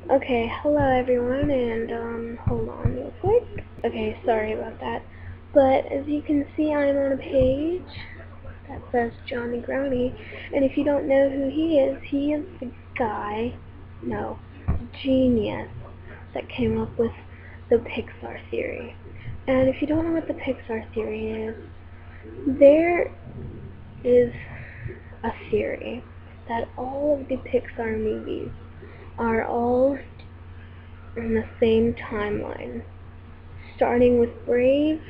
Okay, hello everyone, and hold on real quick. Okay, sorry about that. But as you can see, I'm on a page that says Johnny Growney, and if you don't know who he is the guy, no, genius that came up with the Pixar theory. And if you don't know what the Pixar theory is, there is a theory that all of the Pixar movies are all in the same timeline, starting with Brave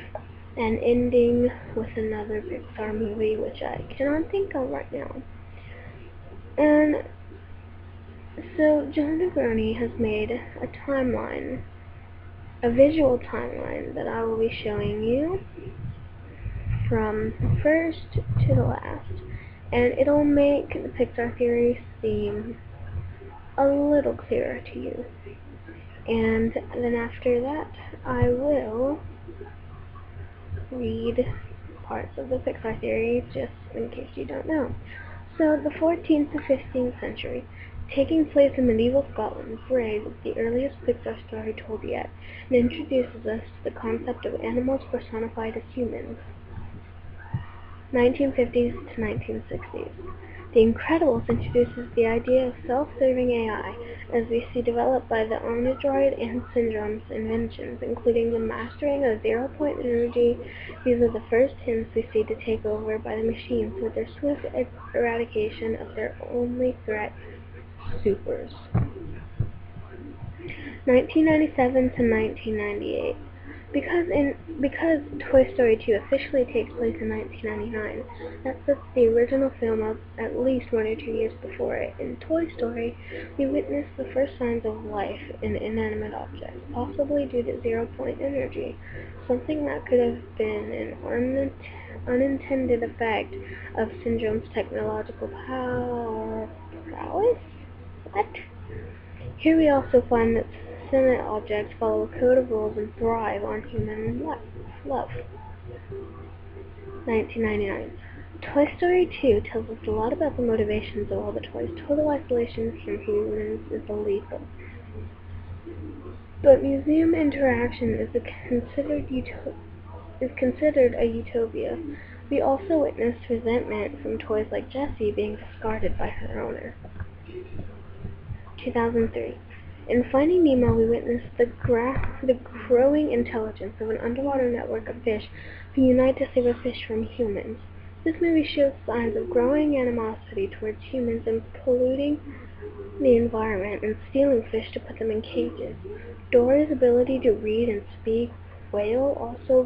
and ending with another Pixar movie which I cannot think of right now. And so John Negroni has made a timeline, a visual timeline that I will be showing you from first to the last, and it'll make the Pixar theory seem a little clearer to you. And then after that, I will read parts of the Pixar theory just in case you don't know. So, the 14th to 15th century, taking place in medieval Scotland, Brave is the earliest Pixar story told yet, and introduces us to the concept of animals personified as humans. 1950s to 1960s. The Incredibles introduces the idea of self-serving AI, as we see developed by the Omnidroid and Syndrome's inventions, including the mastering of zero-point energy. These are the first hints we see to take over by the machines with their swift eradication of their only threat, supers. 1997 to 1998. Because Toy Story 2 officially takes place in 1999, that puts the original film up at least 1 or 2 years before it. In Toy Story, we witness the first signs of life in inanimate objects, possibly due to zero-point energy, something that could have been an unintended effect of Syndrome's technological prowess? What? Here we also find that sentient objects follow a code of rules and thrive on human love. 1999. Toy Story 2 tells us a lot about the motivations of all the toys. Total isolation from humans is lethal. But museum interaction is considered a utopia. We also witness resentment from toys like Jessie being discarded by her owner. 2003. In Finding Nemo, we witness the growing intelligence of an underwater network of fish who unite to save a fish from humans. This movie shows signs of growing animosity towards humans and polluting the environment and stealing fish to put them in cages. Dory's ability to read and speak whale also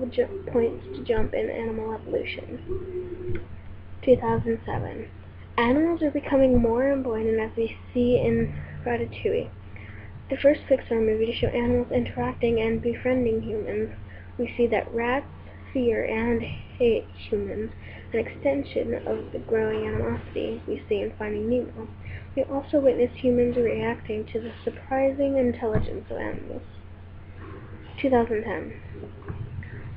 points to jump in animal evolution. 2007. Animals are becoming more important as we see in Ratatouille, the first Pixar movie to show animals interacting and befriending humans. We see that rats fear and hate humans, an extension of the growing animosity we see in Finding Nemo. We also witness humans reacting to the surprising intelligence of animals. 2010.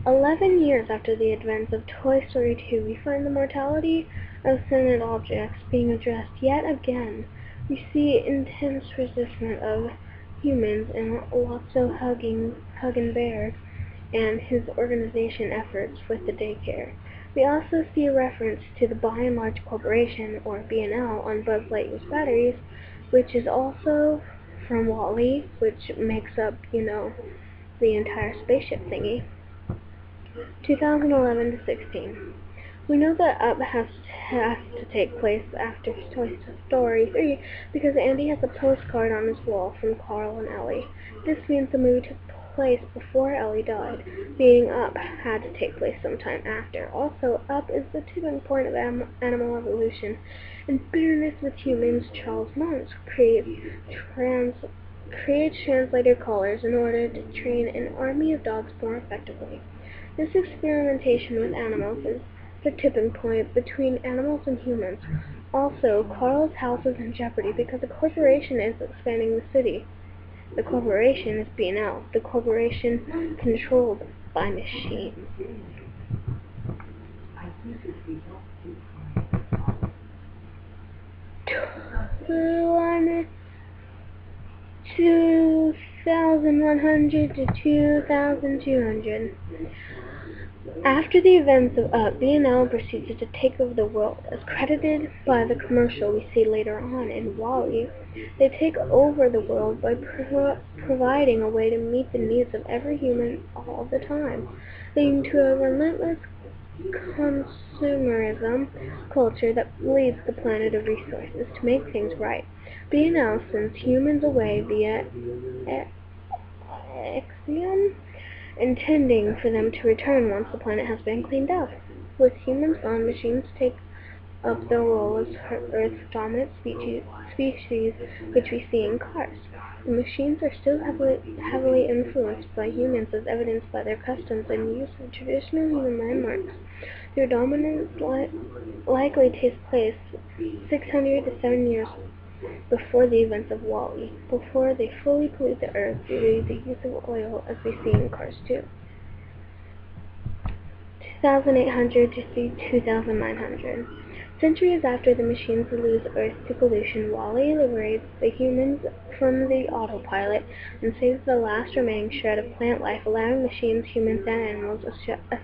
11 years after the events of Toy Story 2, we find the mortality of sentient objects being addressed yet again. We see intense resistance of humans in Lotso Huggenberg and his organization efforts with the daycare. We also see a reference to the By and Large Corporation, or B&L, on Buzz Lightyear's batteries, which is also from WALL-E, which makes up, the entire spaceship thingy. 2011 to 16. We know that Up has to take place after Toy Story 3 because Andy has a postcard on his wall from Carl and Ellie. This means the movie took place before Ellie died, meaning Up had to take place sometime after. Also, Up is the tipping point of animal evolution, and bitterness with humans. Charles Muntz creates translator collars in order to train an army of dogs more effectively. This experimentation with animals is the tipping point between animals and humans. Also, Carl's house is in jeopardy because a corporation is expanding the city. The corporation is B&L, the corporation controlled by machines. 2100 to 2200. After the events of Up, B&L proceeds to take over the world, as credited by the commercial we see later on in WALL-E. They take over the world by providing a way to meet the needs of every human all the time, leading to a relentless consumerism culture that bleeds the planet of resources to make things right. B&L sends humans away via Axiom, intending for them to return once the planet has been cleaned up. With humans gone, machines take up the role as Earth's dominant species, which we see in Cars. The machines are still heavily influenced by humans, as evidenced by their customs and use of traditional human landmarks. Their dominance likely takes place 600 to 7 years before the events of WALL-E, before they fully pollute the Earth due to the use of oil, as we see in Cars 2. 2800 to 2900. Centuries after the machines lose Earth to pollution, WALL-E liberates the humans from the autopilot and saves the last remaining shred of plant life, allowing machines, humans, and animals a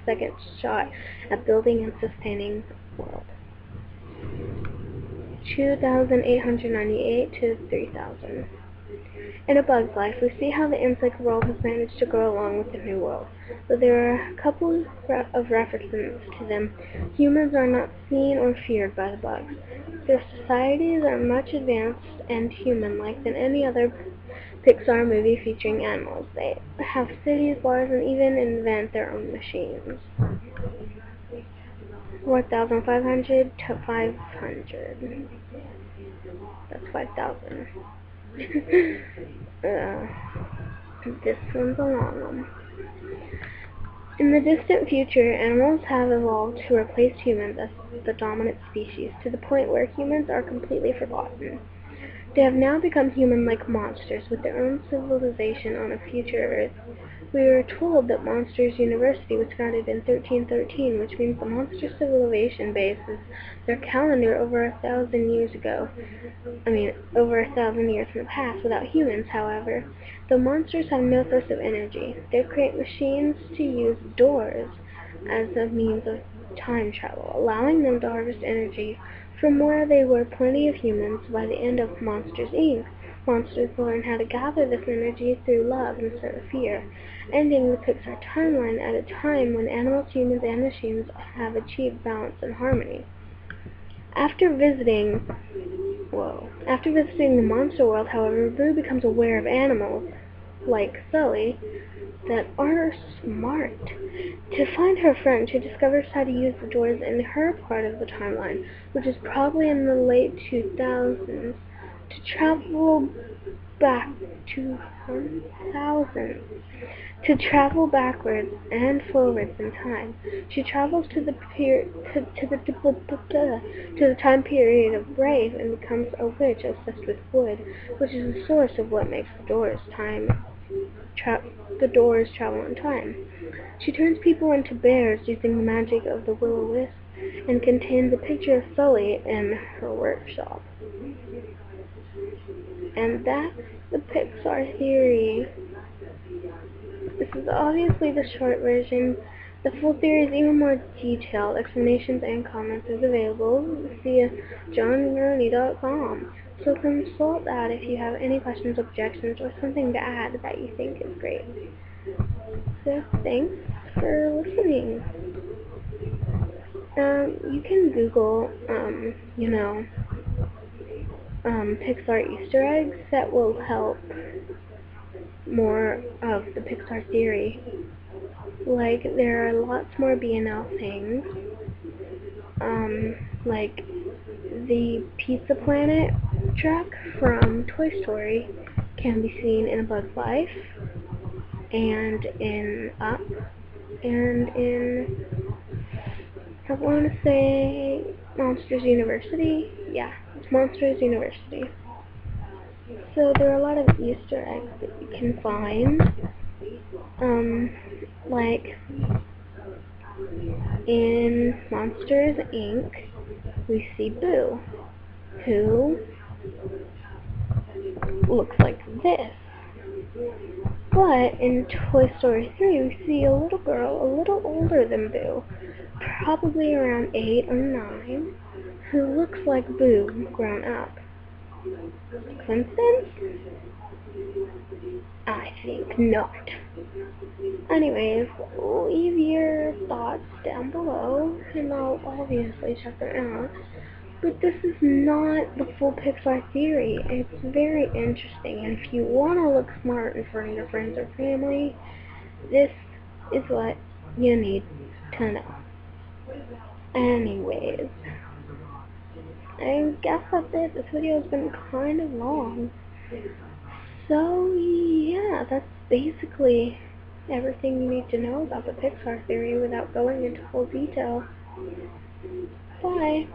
second shot at building and sustaining the world. 2898 to 3000. In A Bug's Life, we see how the insect world has managed to grow along with the New World, but there are a couple of references to them. Humans are not seen or feared by the bugs. Their societies are much advanced and human-like than any other Pixar movie featuring animals. They have cities, bars, and even invent their own machines. 4500 to 500. That's 5,000. This one's a long one. In the distant future, animals have evolved to replace humans as the dominant species, to the point where humans are completely forgotten. They have now become human-like monsters with their own civilization on a future Earth. We are told that Monsters University was founded in 1313, which means the monster civilization bases their calendar over 1,000 years ago. Over 1,000 years in the past, without humans, however. The monsters have no source of energy. They create machines to use doors as a means of time travel, allowing them to harvest energy from where there were plenty of humans. By the end of Monsters, Inc., monsters learn how to gather this energy through love instead of fear, ending the Pixar timeline at a time when animals, humans, and machines have achieved balance and harmony. After visiting the monster world, however, Boo becomes aware of animals, like Sully, that are smart. To find her friend, she discovers how to use the doors in her part of the timeline, which is probably in the late 2000s, to travel back to 1,000. To travel backwards and forwards in time. She travels to the time period of Brave and becomes a witch obsessed with wood, which is the source of what makes the doors travel in time. She turns people into bears using the magic of the will-o-wisp and contains a picture of Sully in her workshop. And that's the Pixar theory. This is obviously the short version. The full theory is even more detailed. Explanations and comments is available via johnrooney.com. So consult that if you have any questions, objections, or something to add that you think is great. So thanks for listening. You can Google, Pixar Easter eggs. That will help more of the Pixar theory. Like, there are lots more B&L things. Like the Pizza Planet truck from Toy Story can be seen in A Bug's Life, and in Up, and in, I want to say, Monsters University. Yeah, it's Monsters University. So there are a lot of Easter eggs that you can find. Like in Monsters, Inc., we see Boo, who looks like this. But in Toy Story 3, we see a little girl, a little older than Boo, probably around 8 or 9, who looks like Boo grown up. Coincidence? I think not. Anyways, leave your thoughts down below, and I'll obviously check them out. But this is not the full Pixar theory. It's very interesting, and if you want to look smart in front of your friends or family, this is what you need to know. Anyways, I guess that's it. This video has been kind of long. So, yeah, that's basically everything you need to know about the Pixar theory without going into full detail. Bye.